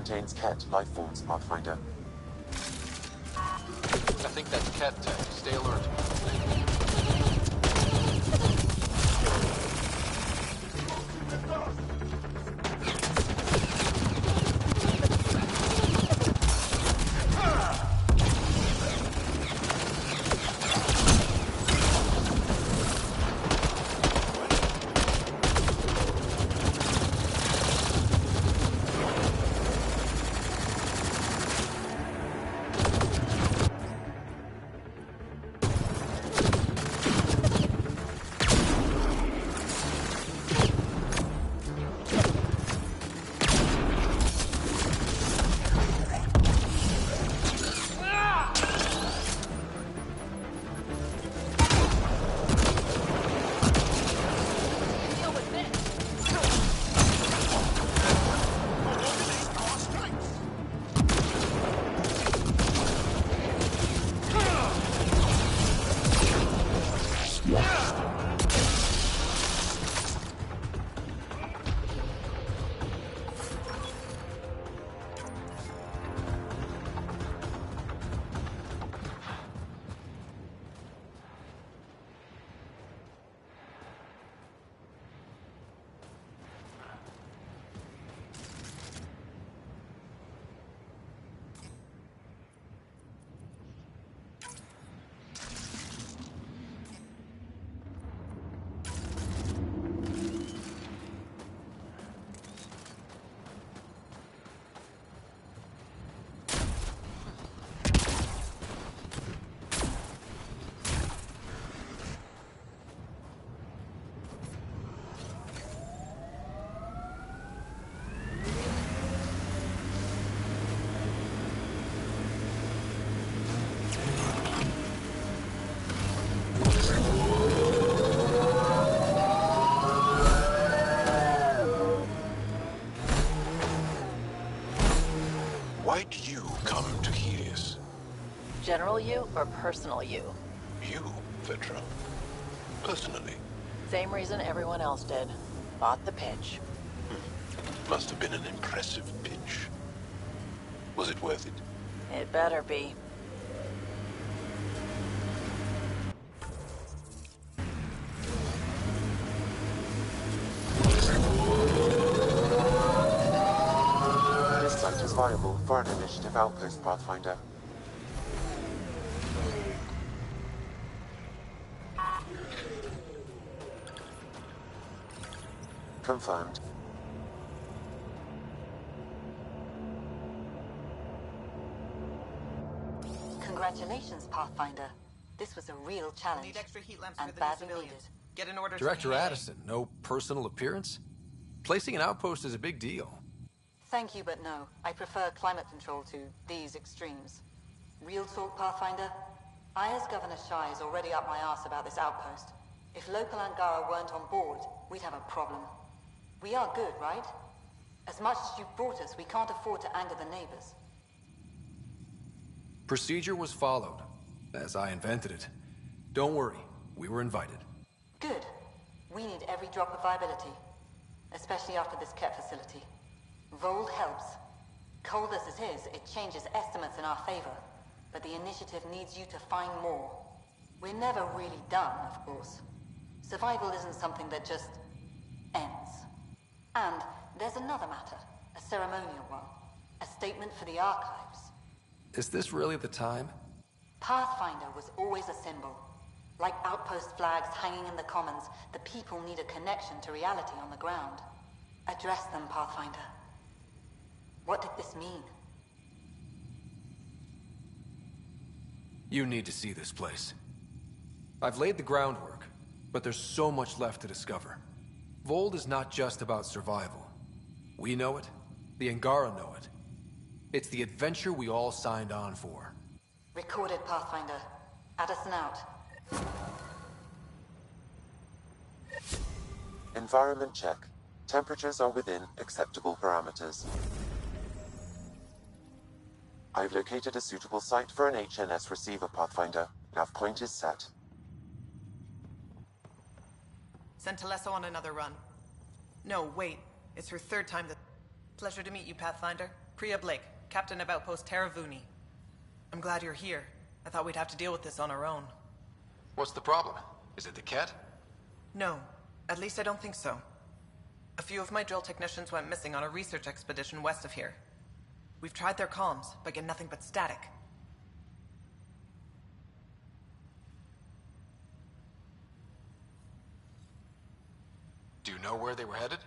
contains cat life forms, Pathfinder. I think that's cat tech. Stay alert. Why'd you come to Helios? General you or personal you? You, Vetra. Personally. Same reason everyone else did. Bought the pitch. Must have been an impressive pitch. Was it worth it? It better be. This site is viable for an initiative outpost, Pathfinder. Confirmed. Congratulations, Pathfinder. This was a real challenge. Need extra heat lamps and for the badly civilians. needed. Get an order to Director the PA. Addison, no personal appearance? Placing an outpost is a big deal. Thank you, but no. I prefer climate control to these extremes. Real talk, Pathfinder? I, as Governor Shai, is already up my arse about this outpost. If local Angara weren't on board, we'd have a problem. We are good, right? As much as you've brought us, we can't afford to anger the neighbors. Procedure was followed, as I invented it. Don't worry, we were invited. Good. We need every drop of viability. Especially after this Ket facility. Vold helps. Cold as it is, it changes estimates in our favor. But the initiative needs you to find more. We're never really done, of course. Survival isn't something that just ends. And there's another matter, a ceremonial one. A statement for the archives. Is this really the time? Pathfinder was always a symbol. Like outpost flags hanging in the commons, the people need a connection to reality on the ground. Address them, Pathfinder. What did this mean? You need to see this place. I've laid the groundwork, but there's so much left to discover. Vold is not just about survival. We know it. The Angara know it. It's the adventure we all signed on for. Recorded, Pathfinder. Addison out. Environment check. Temperatures are within acceptable parameters. I've located a suitable site for an HNS receiver, Pathfinder. Nav point is set. Send Telesso on another run. No, wait. It's her third time. Pleasure to meet you, Pathfinder. Priya Blake, Captain of Outpost Taravuni. I'm glad you're here. I thought we'd have to deal with this on our own. What's the problem? Is it the Ket? No. At least I don't think so. A few of my drill technicians went missing on a research expedition west of here. We've tried their comms, but get nothing but static. Do you know where they were headed?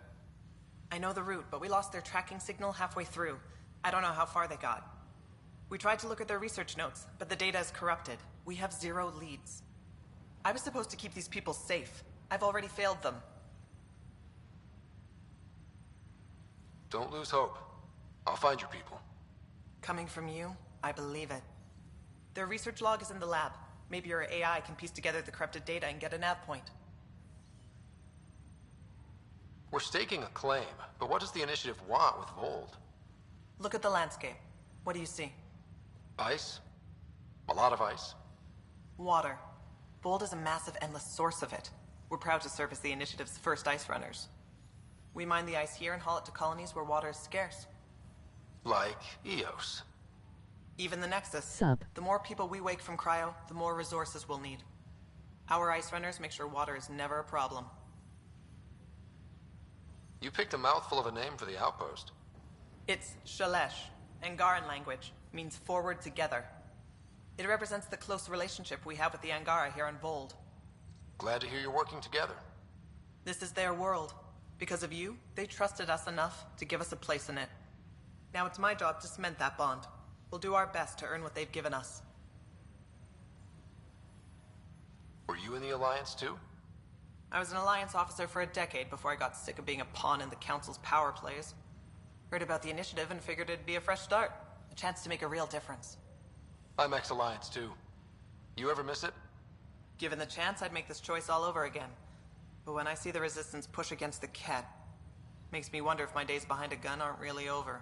I know the route, but we lost their tracking signal halfway through. I don't know how far they got. We tried to look at their research notes, but the data is corrupted. We have 0 leads. I was supposed to keep these people safe. I've already failed them. Don't lose hope. I'll find your people. Coming from you, I believe it. Their research log is in the lab. Maybe your AI can piece together the corrupted data and get a nav point. We're staking a claim, but what does the initiative want with Vold? Look at the landscape. What do you see? Ice? A lot of ice. Water. Vold is a massive, endless source of it. We're proud to serve as the initiative's first ice runners. We mine the ice here and haul it to colonies where water is scarce. Like Eos. Even the Nexus. Sub. The more people we wake from cryo, the more resources we'll need. Our ice runners make sure water is never a problem. You picked a mouthful of a name for the outpost. It's Shalesh. Angaran language. Means forward together. It represents the close relationship we have with the Angara here on Vold. Glad to hear you're working together. This is their world. Because of you, they trusted us enough to give us a place in it. Now it's my job to cement that bond. We'll do our best to earn what they've given us. Were you in the Alliance too? I was an Alliance officer for a decade before I got sick of being a pawn in the Council's power plays. Heard about the initiative and figured it'd be a fresh start. A chance to make a real difference. I'm ex-Alliance too. You ever miss it? Given the chance, I'd make this choice all over again. But when I see the Resistance push against the Ket, makes me wonder if my days behind a gun aren't really over.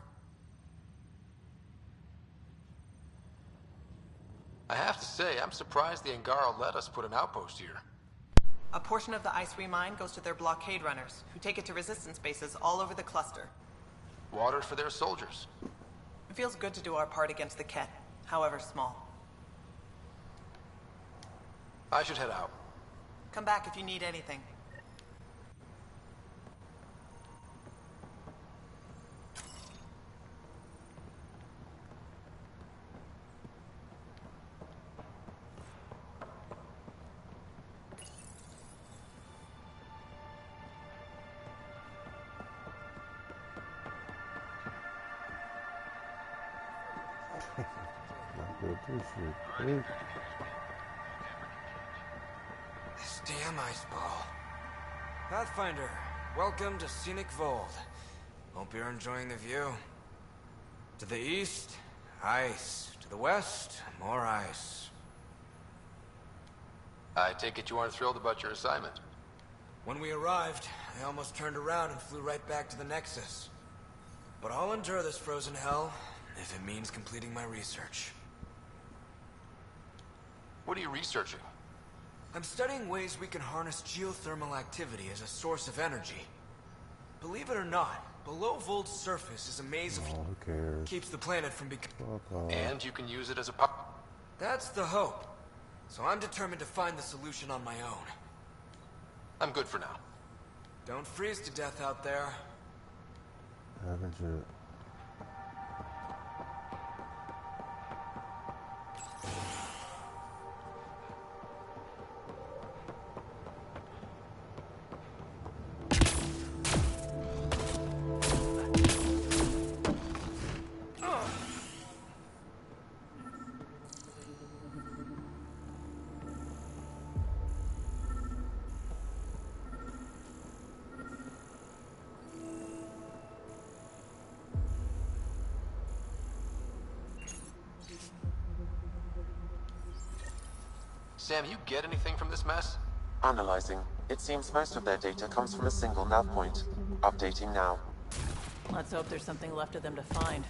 I have to say, I'm surprised the Angara let us put an outpost here. A portion of the ice we mine goes to their blockade runners, who take it to Resistance bases all over the cluster. Water for their soldiers. It feels good to do our part against the Ket, however small. I should head out. Come back if you need anything. This damn ice ball. Pathfinder, welcome to scenic Vold. Hope you're enjoying the view. To the east, ice. To the west, more ice. I take it you aren't thrilled about your assignment. When we arrived, I almost turned around and flew right back to the Nexus. But I'll endure this frozen hell if it means completing my research. What are you researching? I'm studying ways we can harness geothermal activity as a source of energy. Believe it or not, below Vold's surface is a maze of... Who cares? keeps the planet from becoming... Fuck off. And you can use it as a pop. That's the hope. So I'm determined to find the solution on my own. I'm good for now. Don't freeze to death out there. Haven't you? Sam, you get anything from this mess? Analyzing. It seems most of their data comes from a single nav point. Updating now. Let's hope there's something left of them to find.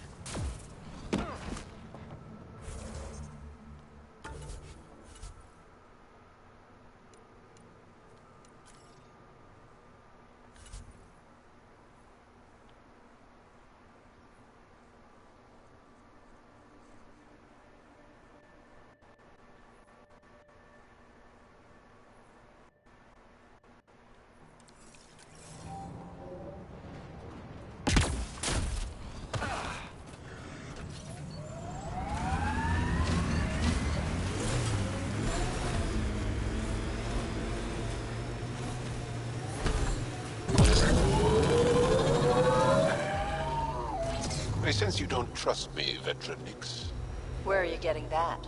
sense you don't trust me, veteran Nix. Where are you getting that?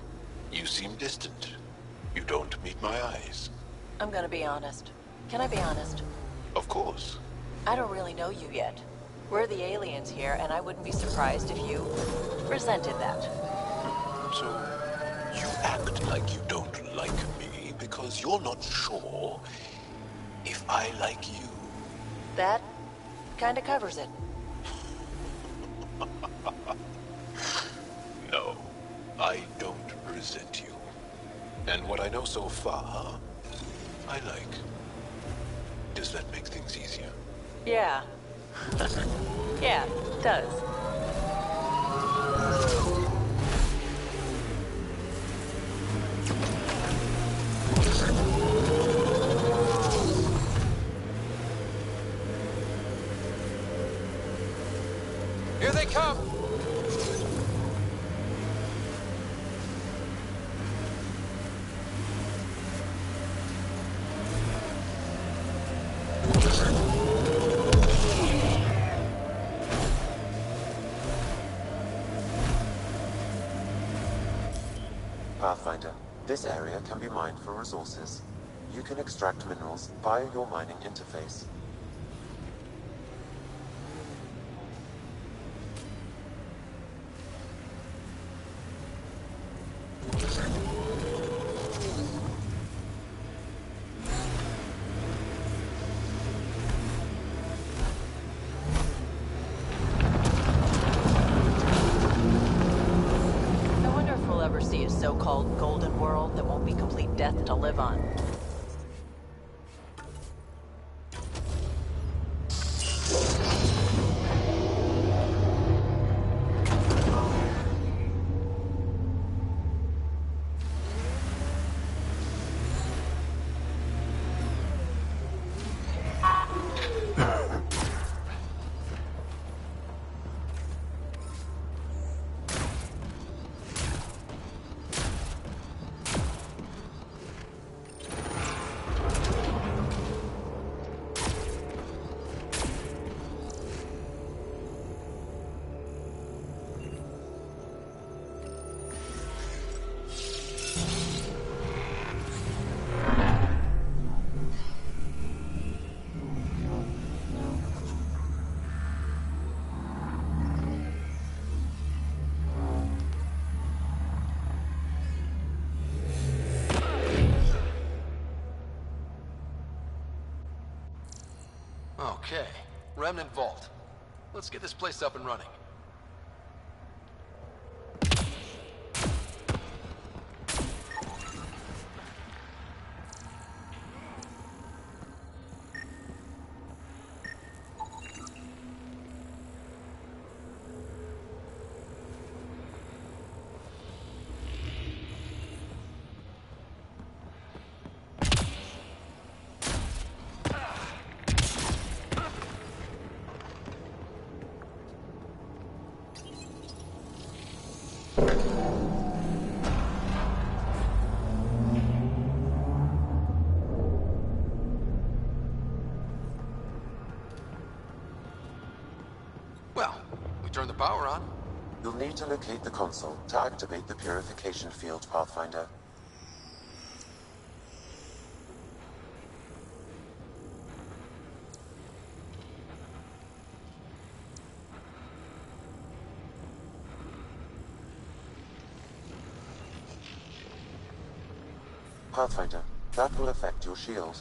You seem distant. You don't meet my eyes. I'm gonna be honest. Can I be honest? Of course. I don't really know you yet. We're the aliens here, and I wouldn't be surprised if you resented that. So, you act like you don't like me because you're not sure if I like you. That kinda covers it. No, I don't resent you. And what I know so far, I like. Does that make things easier? Yeah. Yeah, it does. Here they come! Pathfinder, this area can be mined for resources. You can extract minerals via your mining interface. I wonder if we'll ever see a so-called golden world that won't be complete death to live on. Okay, Remnant Vault. Let's get this place up and running. Well, we turned the power on. You'll need to locate the console to activate the purification field, Pathfinder. Pathfinder, that will affect your shield.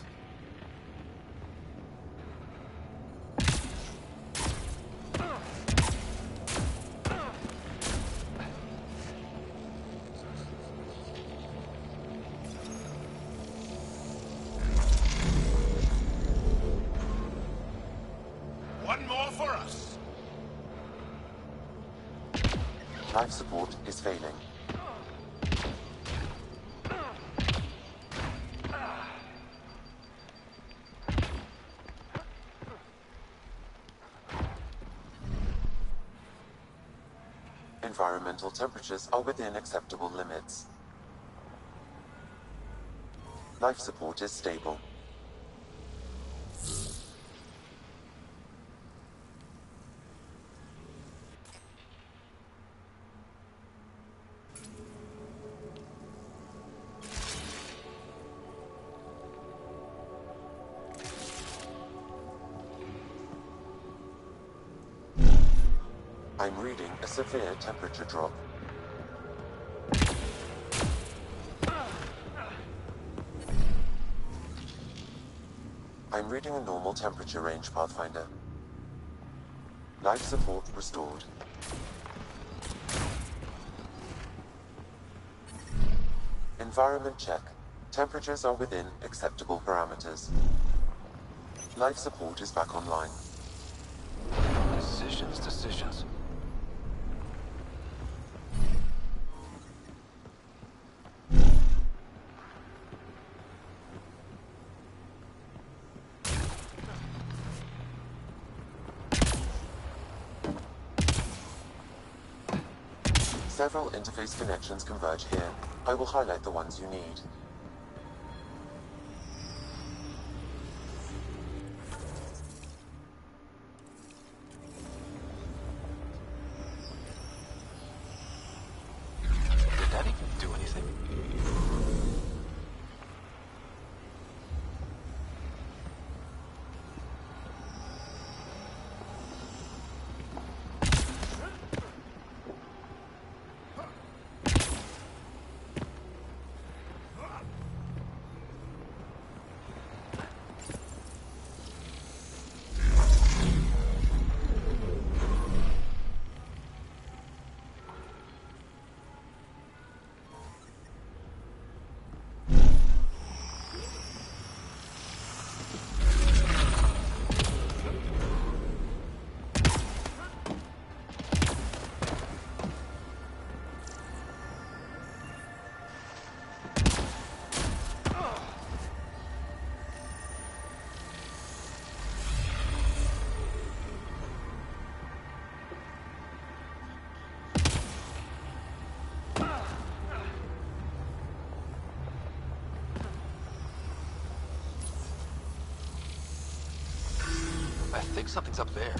One more for us. Life support is failing. Environmental temperatures are within acceptable limits. Life support is stable. I'm reading a severe temperature drop. I'm reading a normal temperature range, Pathfinder. Life support restored. Environment check. Temperatures are within acceptable parameters. Life support is back online. Decisions. Several interface connections converge here. I will highlight the ones you need. Did that even do anything? I think something's up there.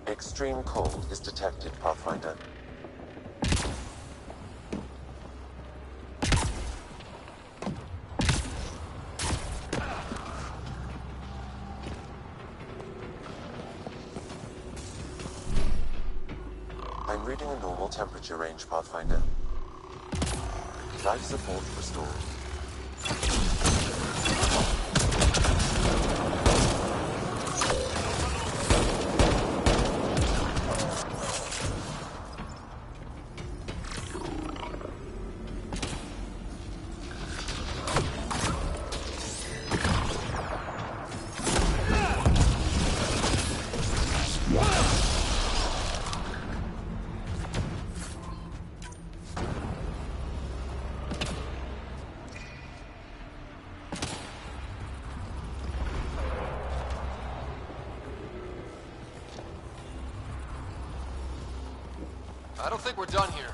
Extreme cold is detected, Pathfinder. I'm reading a normal temperature range, Pathfinder. Life support restored. I don't think we're done here.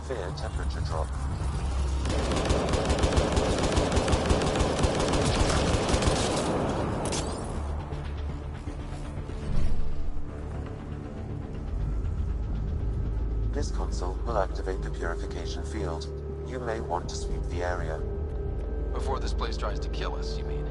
severe temperature drop. This console will activate the purification field. You may want to sweep the area. Before this place tries to kill us, you mean?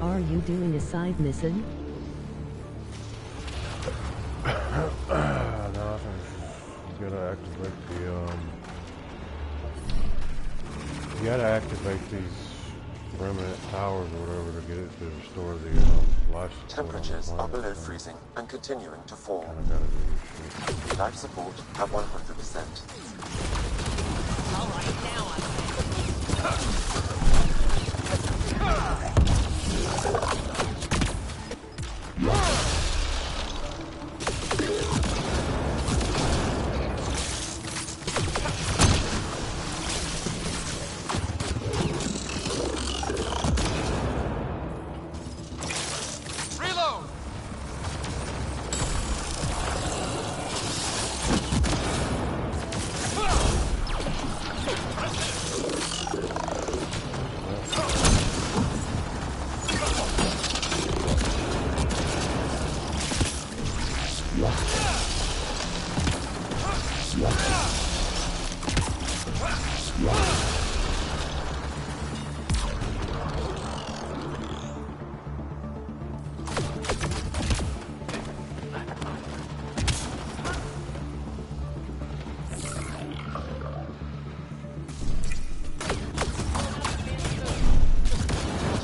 Are you doing a side mission? No, I think you gotta activate the, you gotta activate these remnant towers or whatever to get it to restore the, life support. Temperatures are below freezing and continuing to fall. Kinda gotta do this shit. Life support at 100%. Alright, now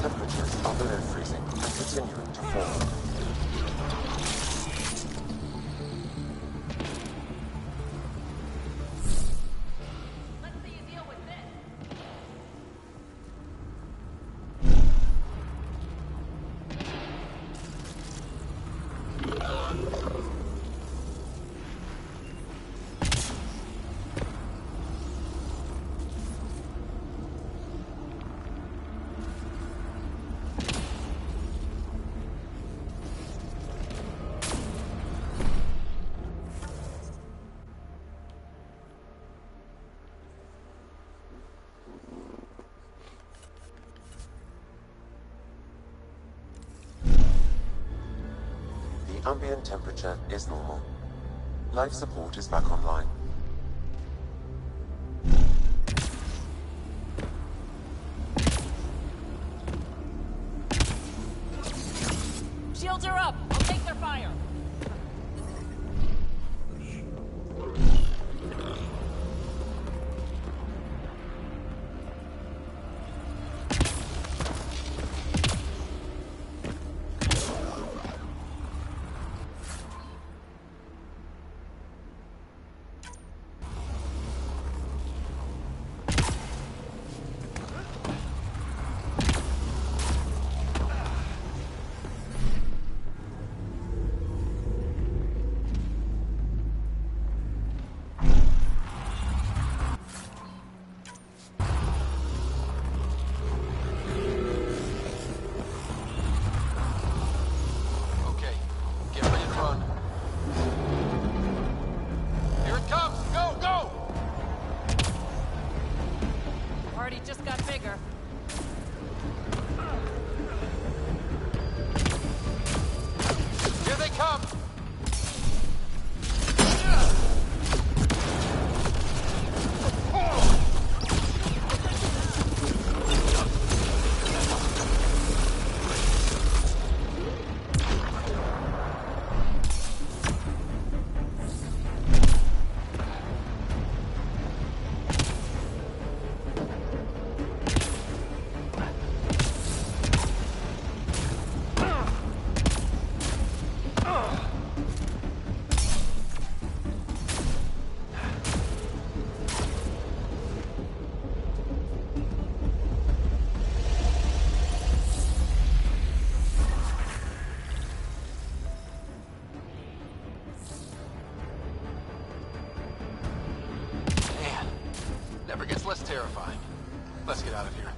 Temperatures are below freezing and continuing to fall. let's see you deal with this. The ambient temperature is normal. Life support is back online. Shields are up. I'll take their fire. Okay, get ready to run. Here it comes! Go, go! Party just got bigger. Here they come! Never gets less terrifying. Let's get out of here.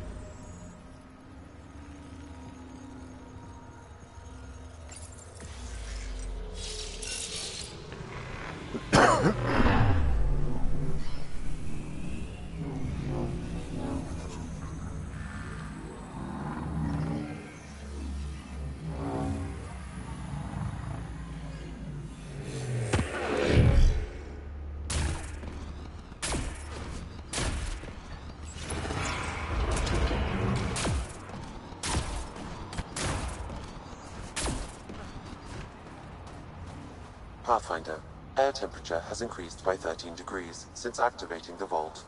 Pathfinder, air temperature has increased by 13 degrees since activating the vault.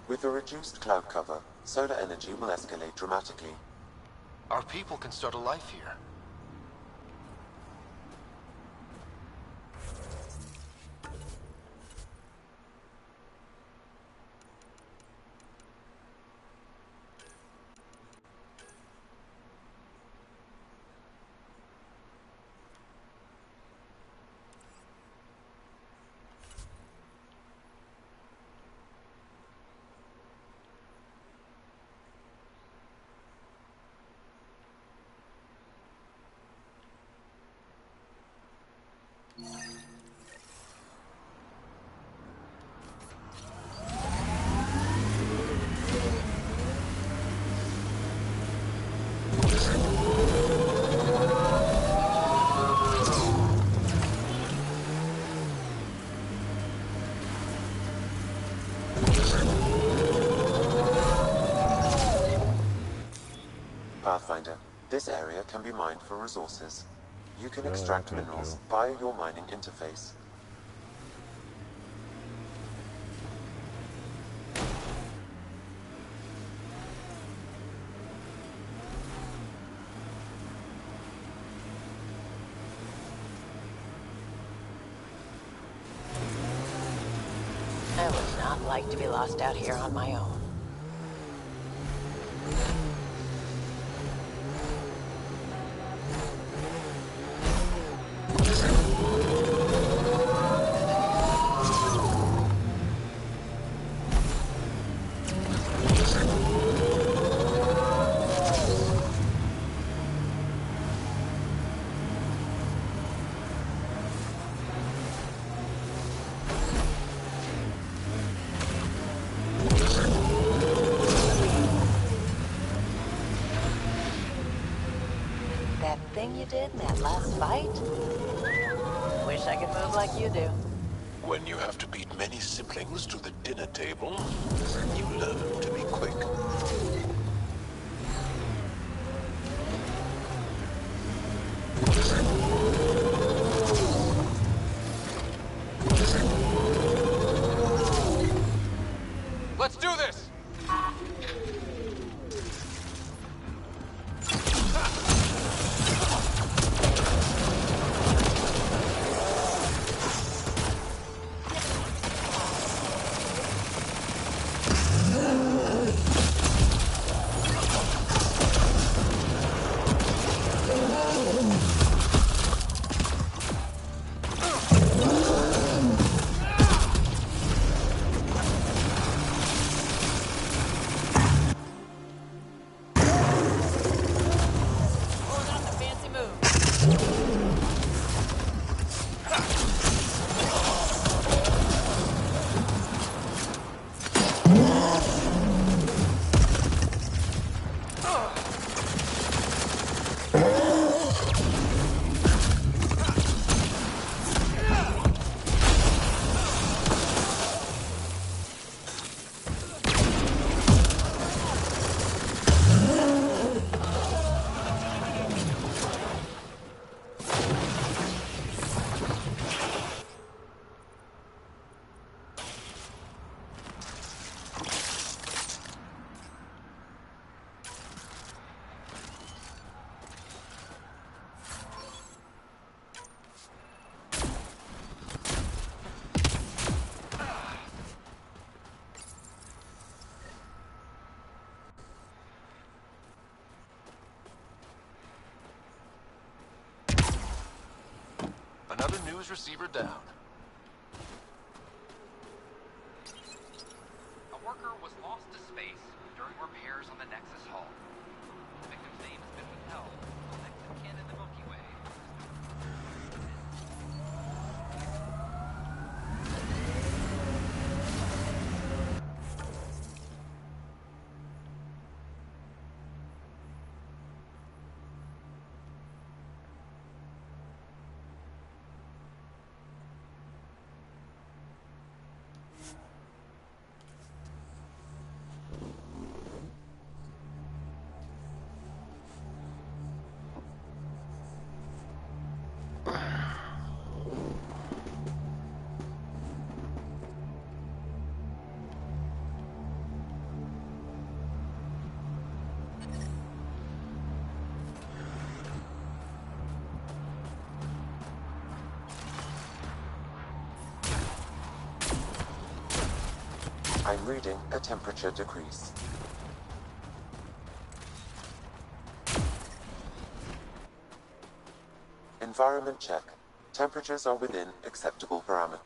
With a reduced cloud cover, solar energy will escalate dramatically. Our people can start a life here. Pathfinder, this area can be mined for resources. You can Yeah, extract I can minerals too. via your mining interface. I would not like to be lost out here on my own. That thing you did in that last fight? Wish I could move like you do. When you have to beat many siblings to the dinner table, you learn to be quick. Let's do this! Pulling out the fancy move. Another news receiver down. A worker was lost to space during repairs on the Nexus hull. The victim's name has been withheld. Next of kin in the Milky Way. I'm reading a temperature decrease. Environment check. Temperatures are within acceptable parameters.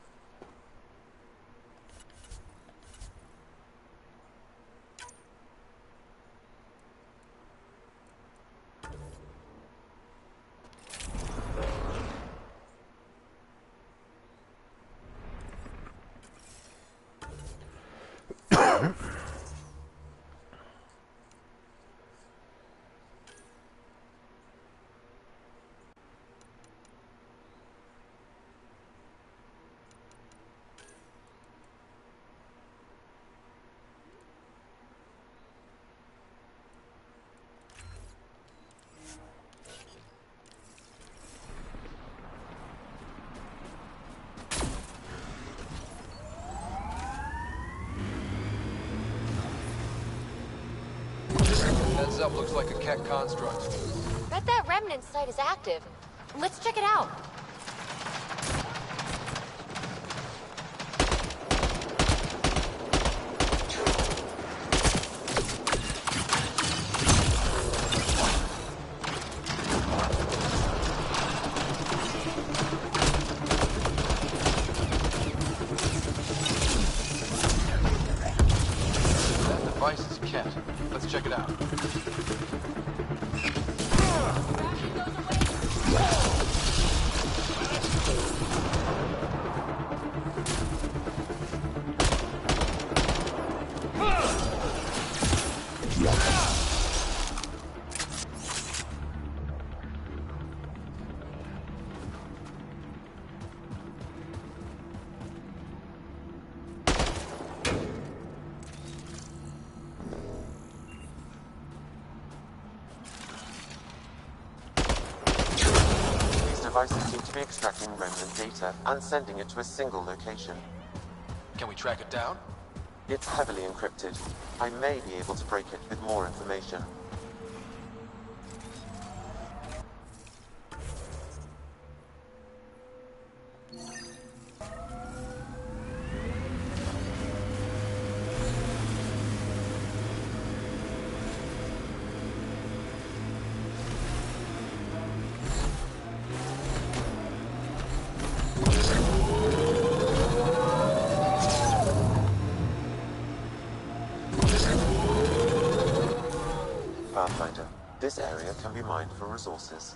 Heads up, looks like a Keck construct. Bet that remnant site is active. Let's check it out. That device is Keck. Let's check it out. Devices seem to be extracting remnant data and sending it to a single location. Can we track it down? It's heavily encrypted. I may be able to break it with more information. Pathfinder, this area can be mined for resources.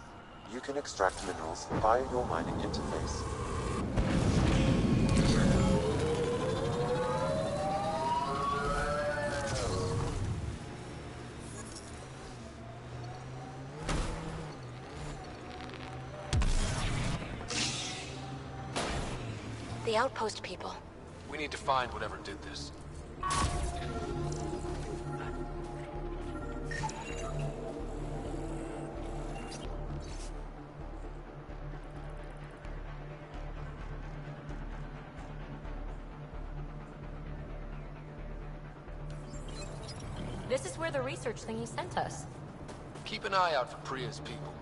You can extract minerals via your mining interface. The outpost people. We need to find whatever did this. This is where the research thingy sent us. Keep an eye out for Priya's people.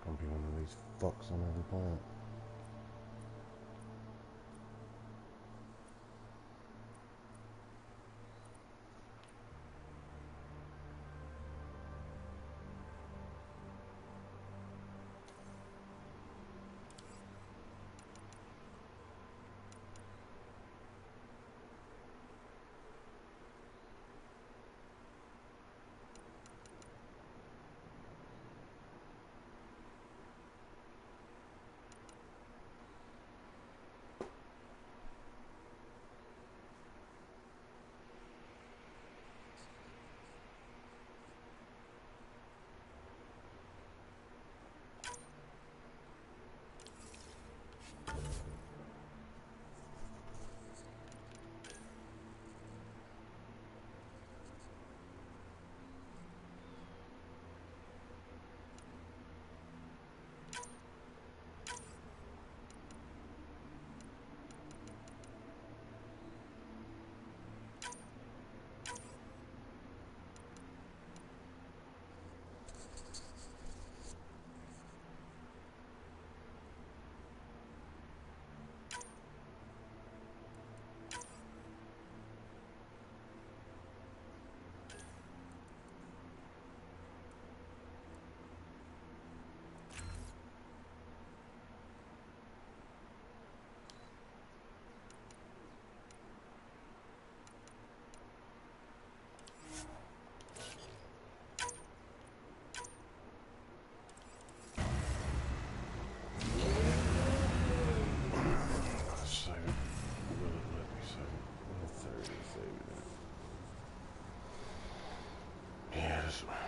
Gonna be one of these fucks on every planet.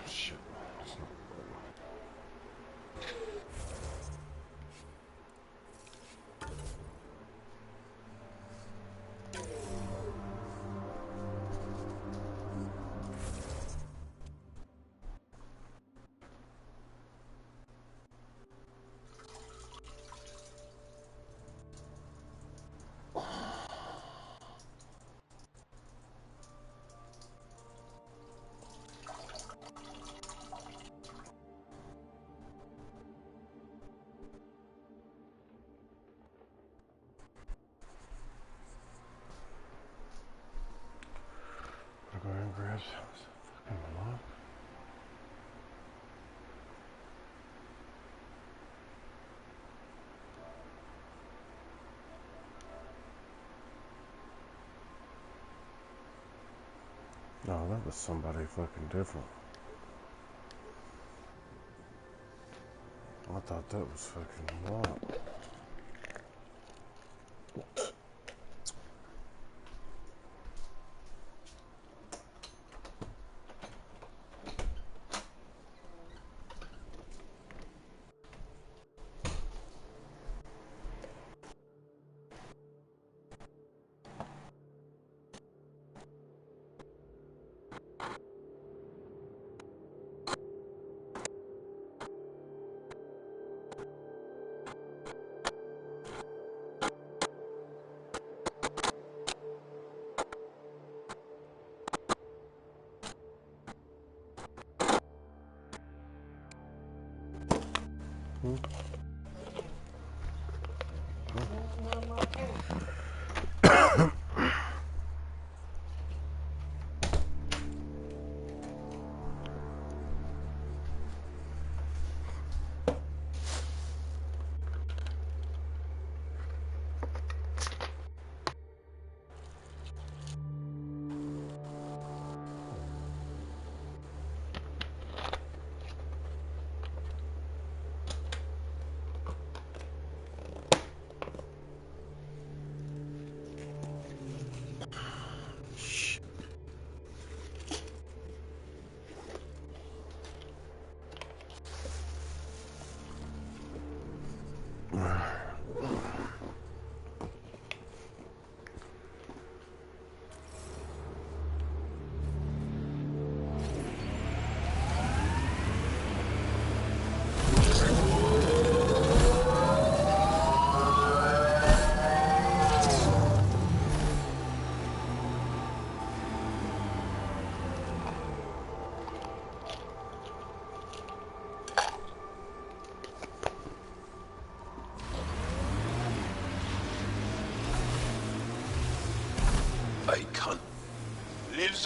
Shit. That's not go ahead and grab some fucking block. No, that was somebody fucking different. I thought that was fucking block.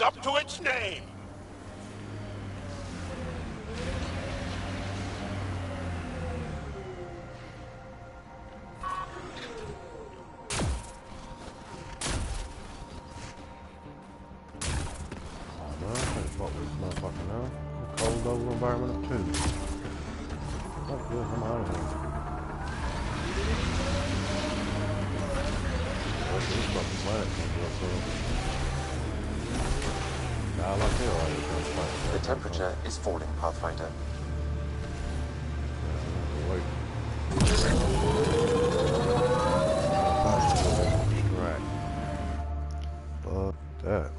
lives up to its name. Cold over environment too. Oh good, I'm out of here. This fucking planet comes up so. Nah, like hell, the temperature is falling, Pathfinder. Wait. Right. Fuck that.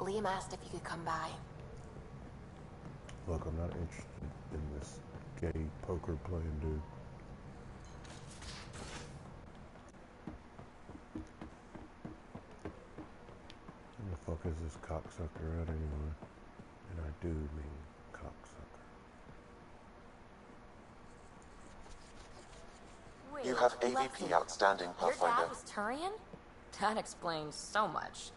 Liam asked if you could come by. Look, I'm not interested in this gay poker playing dude. Where the fuck is this cocksucker at anyway? And I do mean cocksucker. Wait, You have AVP outstanding, Pathfinder. Your dad was Turian? That explains so much.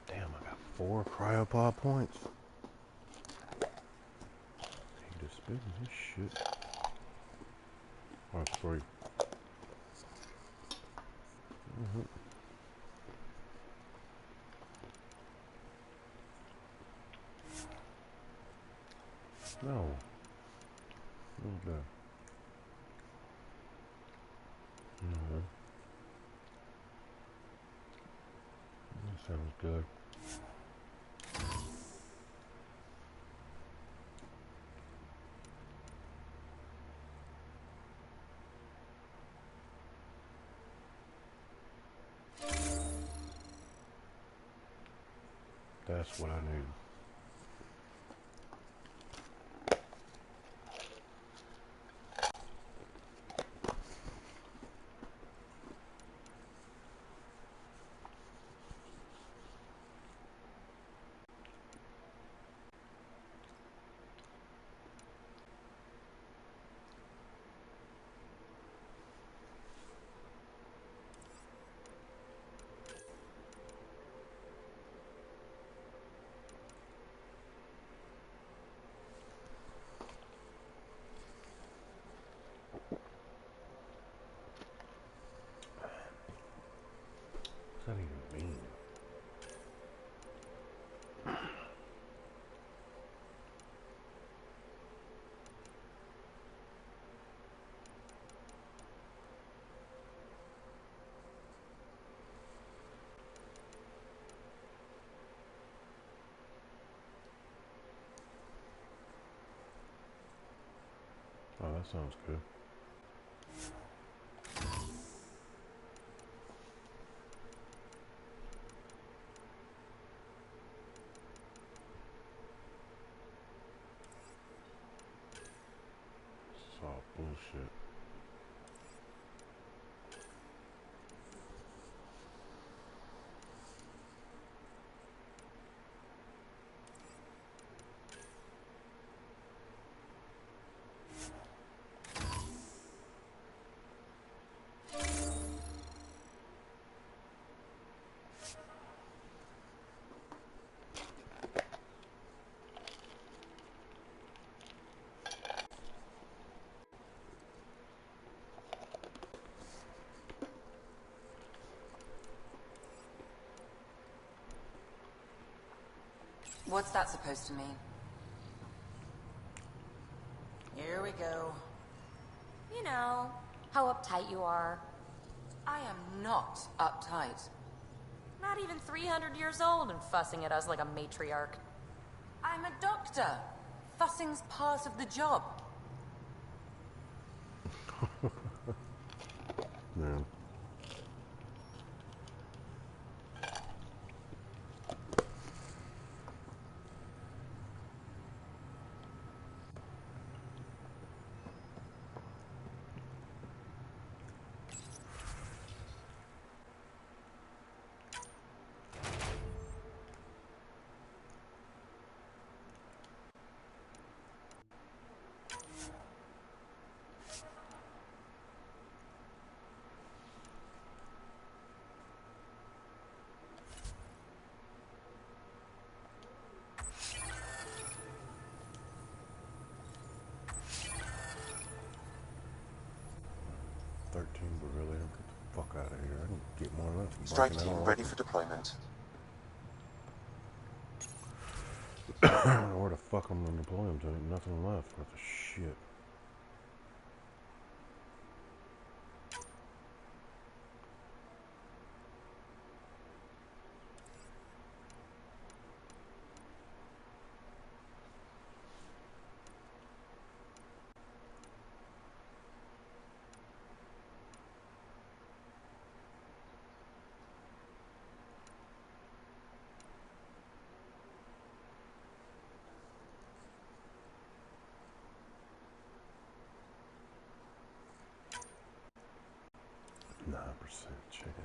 Damn, I got 4 cryopod points. Need to spin this shit. Oh, 3. No. What's that? That sounds good. That's what I need. What's that even mean? Oh, that sounds good. It's all bullshit. What's that supposed to mean? Here we go. You know, how uptight you are. I am not uptight. Not even 300 years old and fussing at us like a matriarch. I'm a doctor. Fussing's part of the job. Man. But really, get the fuck out of here. I can get more of that. Strike team ready for deployment. Where the fuck I'm gonna deploy them to? Ain't nothing left. What the shit? Chickens.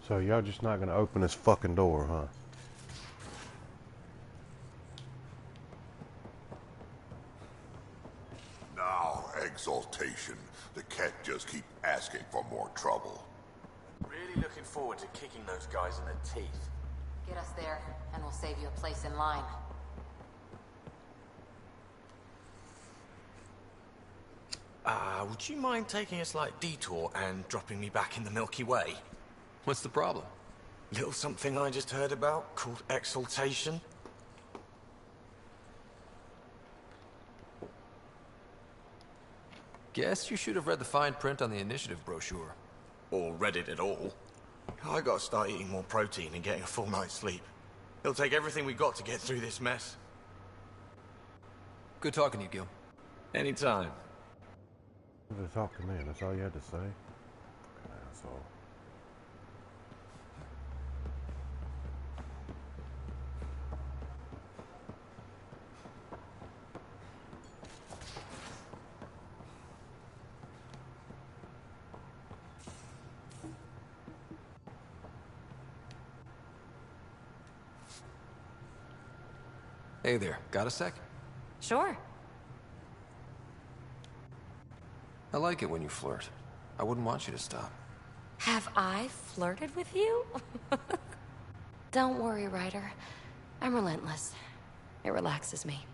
So y'all just not gonna open this fucking door, huh? Now, exaltation. The Ket just keep asking for more trouble. Really looking forward to kicking those guys in the teeth. Get us there, and we'll save you a place in line. Would you mind taking a slight detour and dropping me back in the Milky Way? What's the problem? Little something I just heard about called exaltation. Guess you should have read the fine print on the initiative brochure. Or read it at all. I gotta start eating more protein and getting a full night's sleep. It'll take everything we got to get through this mess. Good talking to you, Gil. Anytime. Just talk to me. That's all you had to say? Fucking asshole. Hey there, got a sec? Sure. I like it when you flirt. I wouldn't want you to stop. Have I flirted with you? Don't worry, Ryder. I'm relentless. It relaxes me.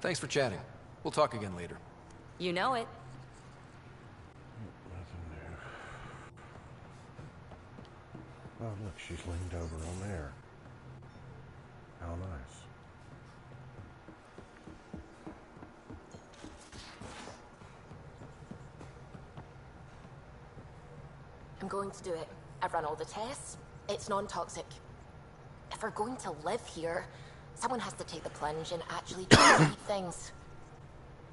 Thanks for chatting. We'll talk again later. You know it. Nothing new. Oh, look, she's leaned over on there. How nice. I'm going to do it. I've run all the tests. It's non-toxic. If we're going to live here, someone has to take the plunge and actually try to eat things.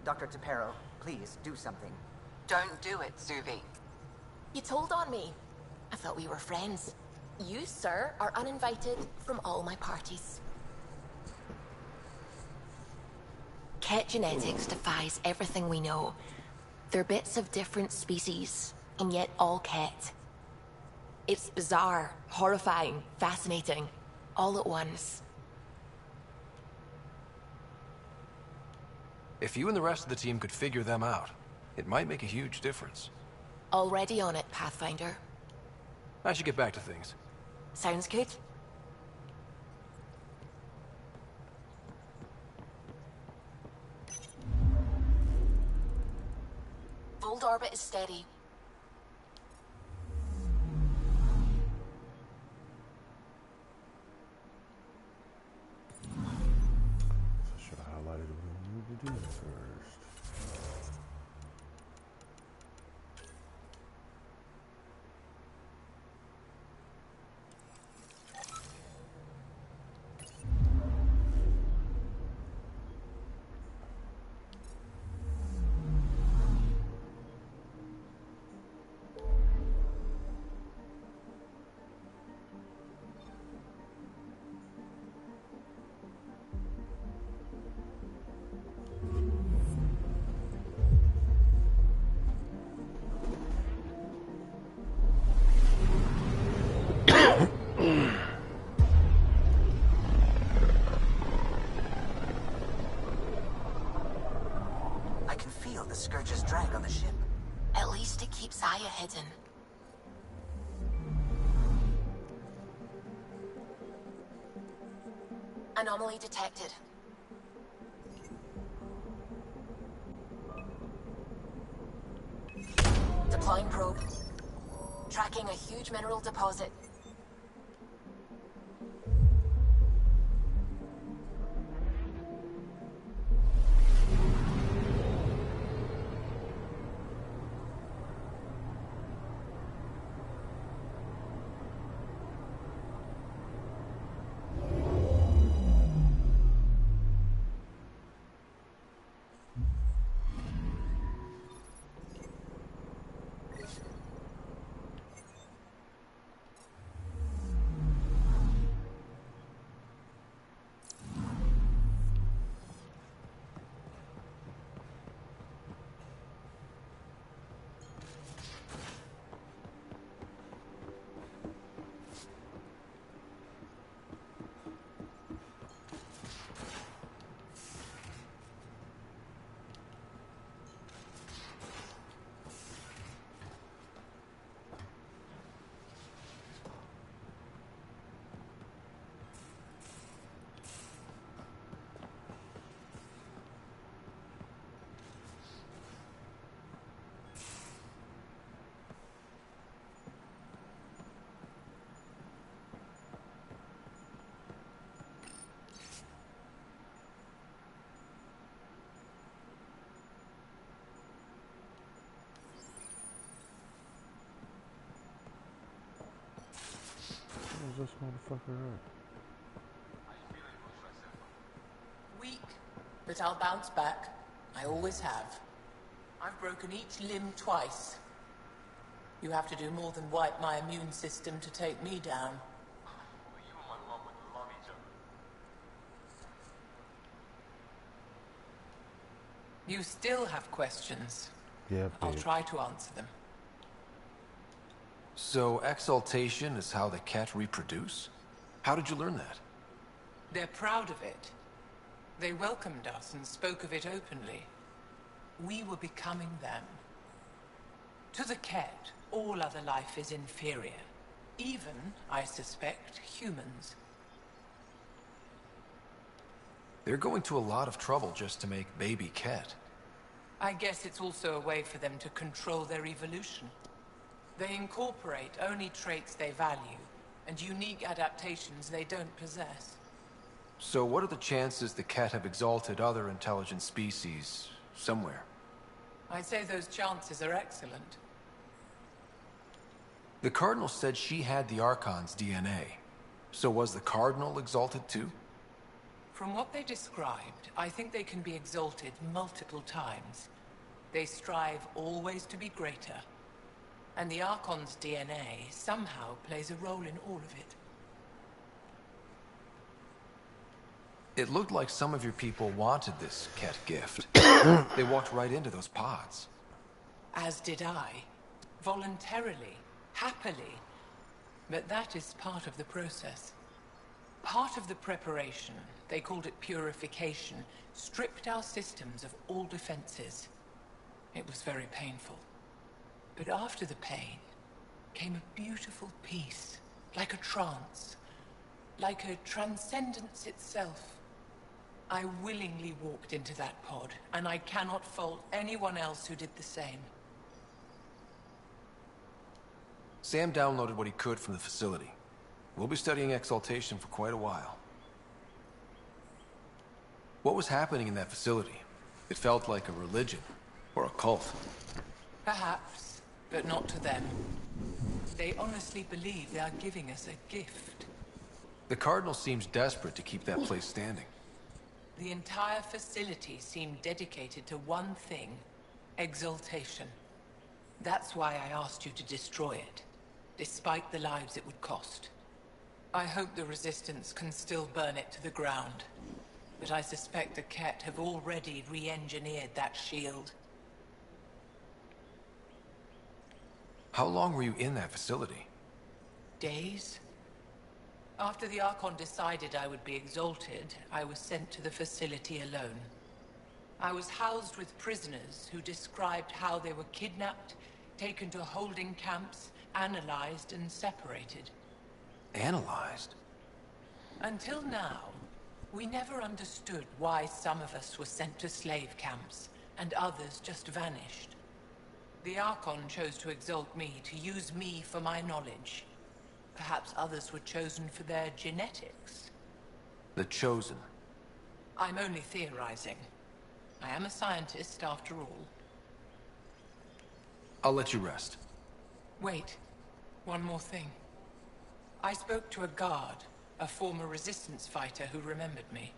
Dr. Tapero, please do something. Don't do it, Suvi. You told on me. I thought we were friends. You, sir, are uninvited from all my parties. Ket genetics defies everything we know. They're bits of different species, and yet all Ket. It's bizarre, horrifying, fascinating, all at once. If you and the rest of the team could figure them out, it might make a huge difference. Already on it, Pathfinder. I should get back to things. Sounds good. orbit is steady. Should have highlighted what we need to do first. I can feel the Scourge's drag on the ship. At least it keeps Aya hidden. Anomaly detected. Deploying probe. Tracking a huge mineral deposit. Where's this motherfucker at? Weak, but I'll bounce back. I always have. I've broken each limb twice. You have to do more than wipe my immune system to take me down. You still have questions. Yeah, I'll babe. try to answer them. So, exaltation is how the cat reproduce? How did you learn that? They're proud of it. They welcomed us and spoke of it openly. We were becoming them. To the cat, all other life is inferior. Even, I suspect, humans. They're going to a lot of trouble just to make baby cat. I guess it's also a way for them to control their evolution. They incorporate only traits they value, and unique adaptations they don't possess. So what are the chances the cat have exalted other intelligent species somewhere? I'd say those chances are excellent. The Cardinal said she had the Archon's DNA. So was the Cardinal exalted too? From what they described, I think they can be exalted multiple times. They strive always to be greater. And the Archon's DNA somehow plays a role in all of it. It looked like some of your people wanted this cat gift. They walked right into those pods. As did I. Voluntarily. Happily. But that is part of the process. Part of the preparation, they called it purification, stripped our systems of all defenses. It was very painful. But after the pain came a beautiful peace, like a trance, like a transcendence itself. I willingly walked into that pod, and I cannot fault anyone else who did the same. Sam downloaded what he could from the facility. We'll be studying exaltation for quite a while. What was happening in that facility? It felt like a religion, or a cult. Perhaps, but not to them. They honestly believe they are giving us a gift. The Cardinal seems desperate to keep that place standing. The entire facility seemed dedicated to one thing, exaltation. That's why I asked you to destroy it, despite the lives it would cost. I hope the Resistance can still burn it to the ground, but I suspect the Ket have already re-engineered that shield. How long were you in that facility? Days? After the Archon decided I would be exalted, I was sent to the facility alone. I was housed with prisoners who described how they were kidnapped, taken to holding camps, analyzed and separated. Analyzed? Until now, we never understood why some of us were sent to slave camps and others just vanished. The Archon chose to exalt me, to use me for my knowledge. Perhaps others were chosen for their genetics. The Chosen? I'm only theorizing. I am a scientist, after all. I'll let you rest. Wait. One more thing. I spoke to a guard, a former Resistance fighter who remembered me.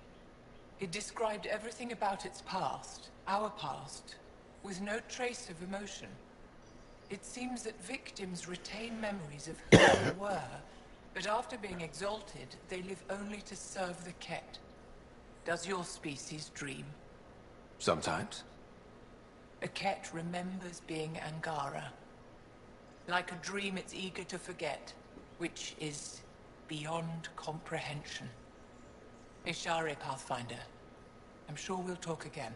It described everything about its past, our past, with no trace of emotion. It seems that victims retain memories of who they were, but after being exalted, they live only to serve the Ket. Does your species dream? Sometimes. A Ket remembers being Angara. Like a dream it's eager to forget, which is beyond comprehension. Ishare, Pathfinder. I'm sure we'll talk again.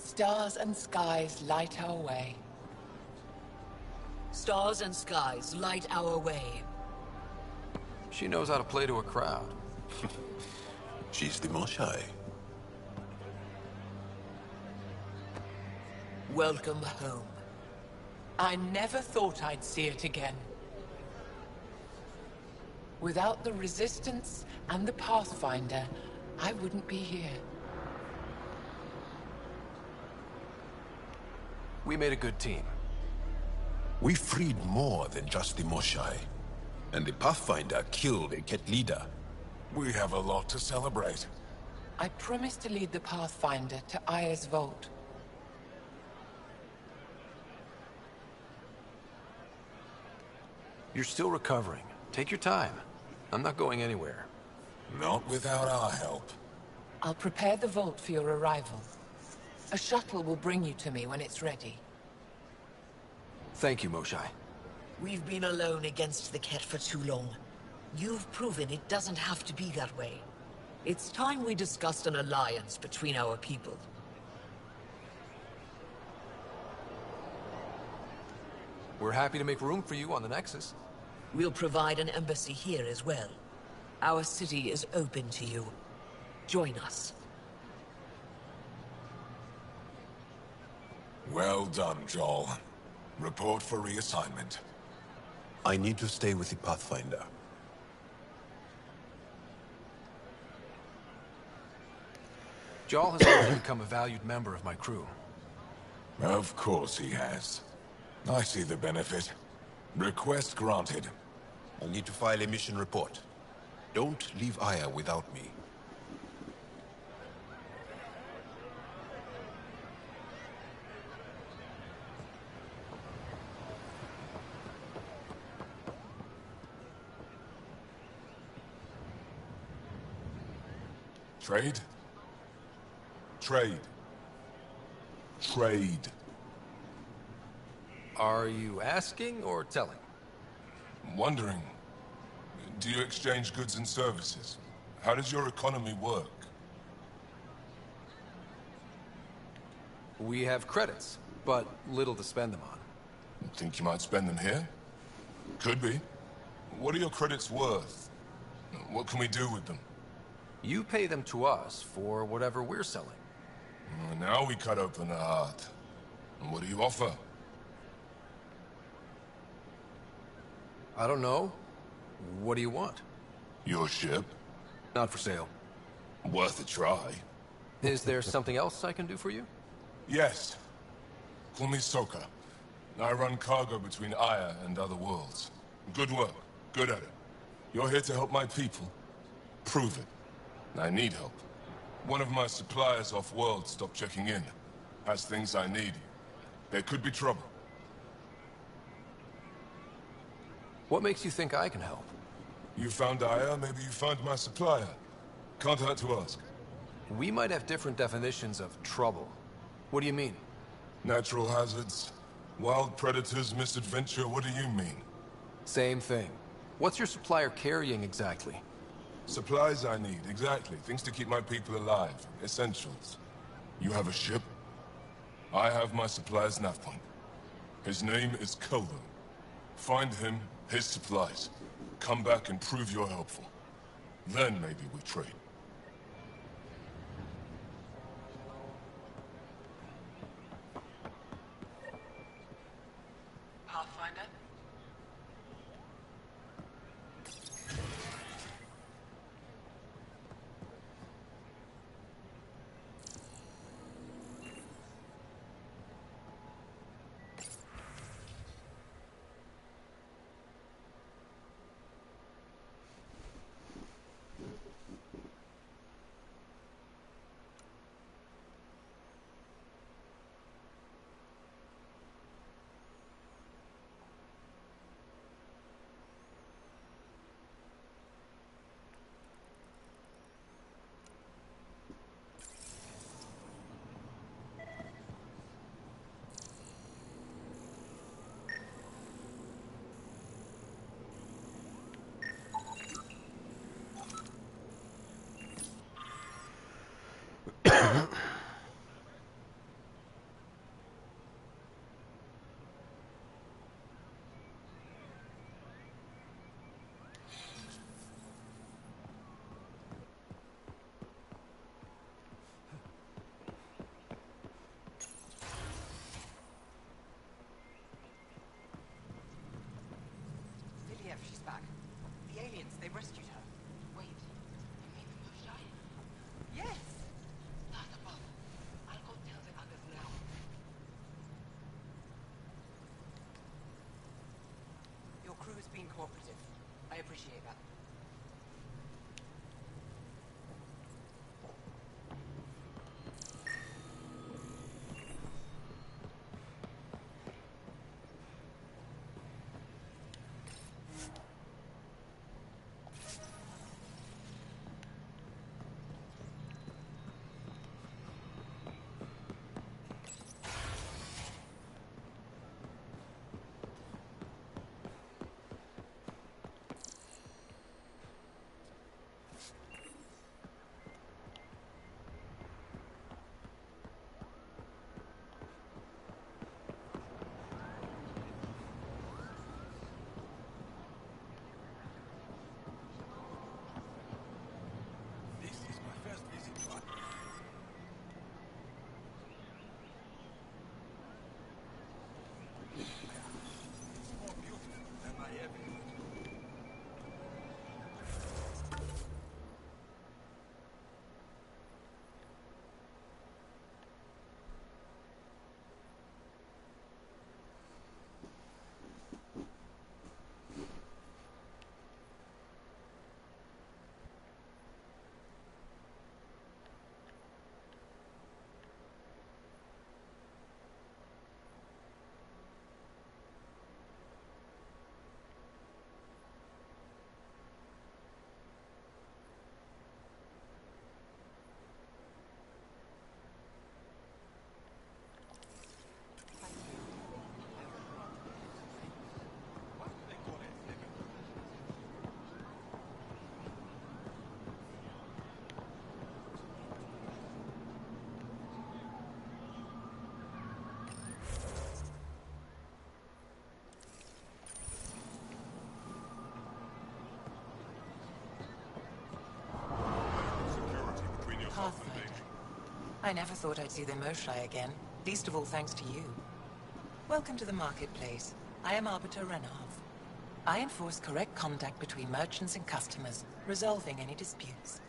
Stars and skies light our way. Stars and skies light our way. She knows how to play to a crowd. She's the Moshai. Welcome home. I never thought I'd see it again. Without the Resistance and the Pathfinder, I wouldn't be here. We made a good team. We freed more than just the Moshai. And the Pathfinder killed a Ket leader. We have a lot to celebrate. I promised to lead the Pathfinder to Aya's vault. You're still recovering. Take your time. I'm not going anywhere. Not without our help. I'll prepare the vault for your arrival. A shuttle will bring you to me when it's ready. Thank you, Moshai. We've been alone against the Ket for too long. You've proven it doesn't have to be that way. It's time we discussed an alliance between our people. We're happy to make room for you on the Nexus. We'll provide an embassy here as well. Our city is open to you. Join us. Well done, Joel. Report for reassignment. I need to stay with the Pathfinder. Jarl has already become a valued member of my crew. Of course he has. I see the benefit. Request granted. I need to file a mission report. Don't leave Aya without me. Trade? Trade. Trade. Are you asking or telling? Wondering, do you exchange goods and services? How does your economy work? We have credits, but little to spend them on. Think you might spend them here? Could be. What are your credits worth? What can we do with them? You pay them to us for whatever we're selling. Now we cut open the heart. And what do you offer? I don't know. What do you want? Your ship? Not for sale. Worth a try. Is there something else I can do for you? Yes. Call me Soka. I run cargo between Aya and other worlds. Good work. Good at it. You're here to help my people. Prove it. I need help. One of my suppliers off-world stopped checking in. Has things I need. There could be trouble. What makes you think I can help? You found Aya, maybe you found my supplier. Can't hurt to ask. We might have different definitions of trouble. What do you mean? Natural hazards, wild predators, misadventure, what do you mean? Same thing. What's your supplier carrying exactly? Supplies I need, exactly. Things to keep my people alive. Essentials. You have a ship? I have my supplier's nav point. His name is Kolo. Find him, his supplies. Come back and prove you're helpful. Then maybe we trade. Pathfinder? She's back. The aliens, they rescued her. Wait, you mean the Moshai? Yes! Not above. I'll go tell the others now. Your crew's been cooperative. I appreciate that. I never thought I'd see the Moshlai again, least of all thanks to you. Welcome to the marketplace. I am Arbiter Renov. I enforce correct contact between merchants and customers, resolving any disputes.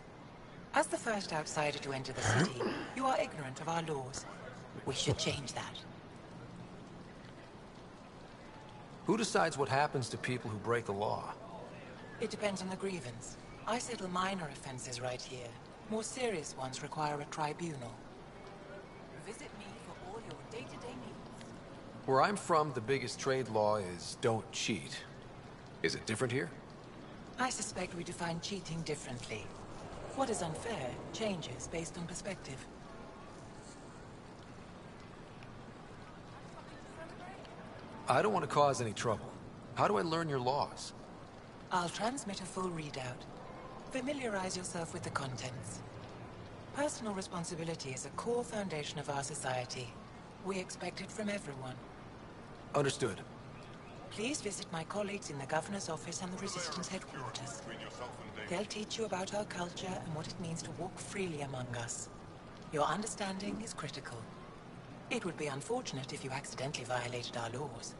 As the first outsider to enter the city, you are ignorant of our laws. We should change that. Who decides what happens to people who break the law? It depends on the grievance. I settle minor offenses right here. More serious ones require a tribunal. Visit me for all your day-to-day needs. Where I'm from, the biggest trade law is don't cheat. Is it different here? I suspect we define cheating differently. What is unfair changes based on perspective. I don't want to cause any trouble. How do I learn your laws? I'll transmit a full readout. Familiarize yourself with the contents. Personal responsibility is a core foundation of our society. We expect it from everyone. Understood. Please visit my colleagues in the Governor's office and the Resistance headquarters. They'll teach you about our culture and what it means to walk freely among us. Your understanding is critical. It would be unfortunate if you accidentally violated our laws.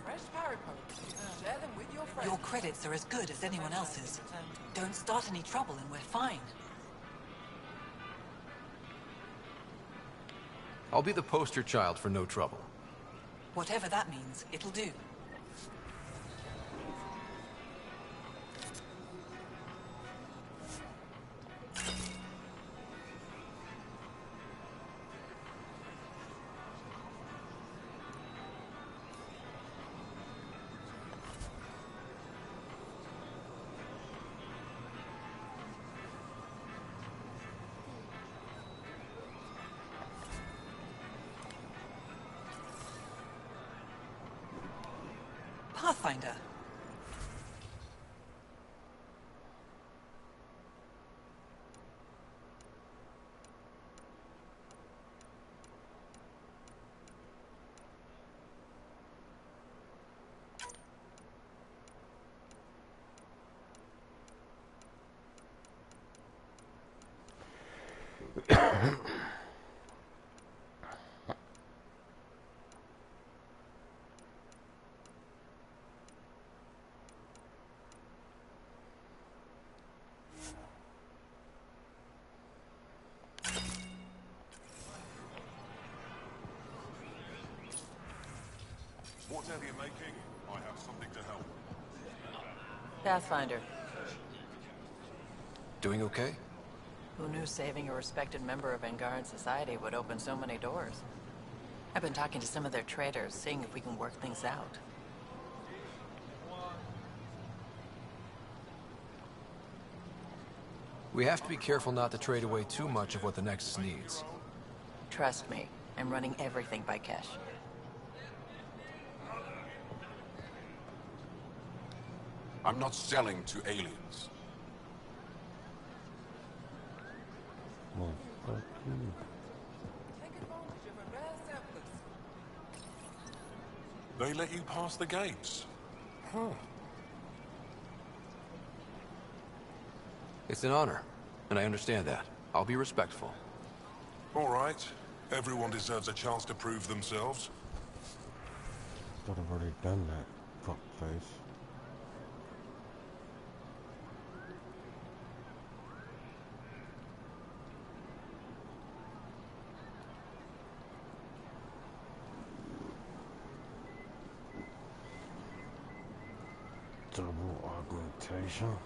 Fresh parapods. Share them with your friends. Your credits are as good as anyone else's. Don't start any trouble and we're fine. I'll be the poster child for no trouble. Whatever that means, it'll do. Pathfinder. Whatever you're making, I have something to help. Pathfinder. Doing okay? Who knew saving a respected member of Angaran society would open so many doors? I've been talking to some of their traders, seeing if we can work things out. We have to be careful not to trade away too much of what the Nexus needs. Trust me, I'm running everything by cash. I'm not selling to aliens. Well, fuck you. They let you pass the gates. Huh. It's an honor, and I understand that. I'll be respectful. All right. Everyone deserves a chance to prove themselves. Thought I've already done that, fuckface. Double augmentation.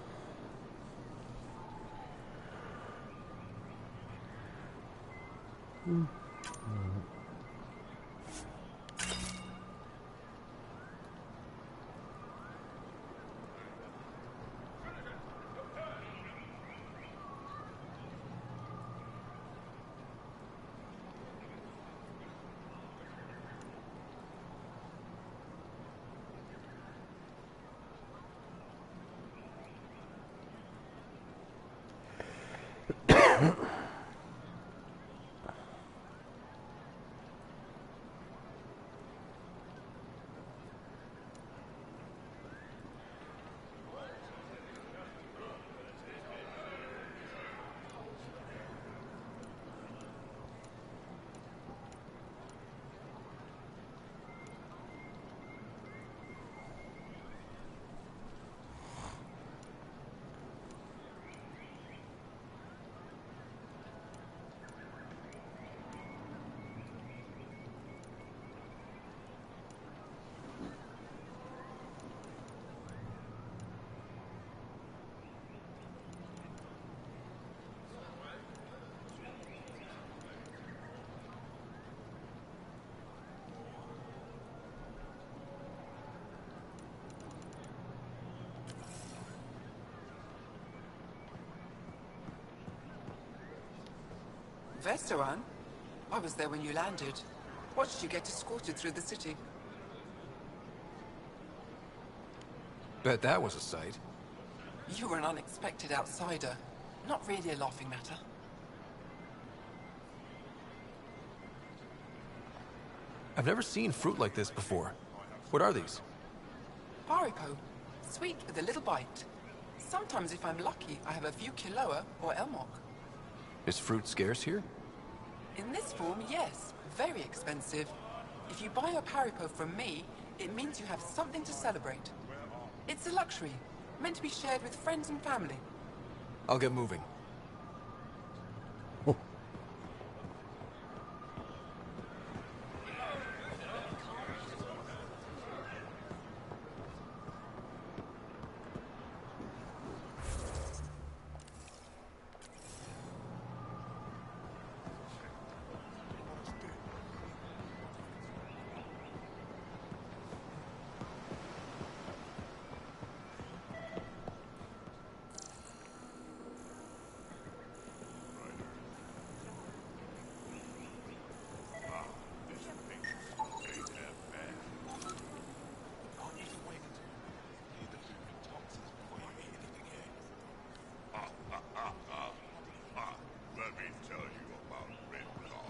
Vestoran? I was there when you landed. Watched you get escorted through the city. Bet that was a sight. You were an unexpected outsider. Not really a laughing matter. I've never seen fruit like this before. What are these? Haripo. Sweet with a little bite. Sometimes if I'm lucky, I have a few Kiloa or Elmok. Is fruit scarce here? In this form, yes. Very expensive. If you buy a Haripo from me, it means you have something to celebrate. It's a luxury, meant to be shared with friends and family. I'll get moving. Let me tell you about Red Claw.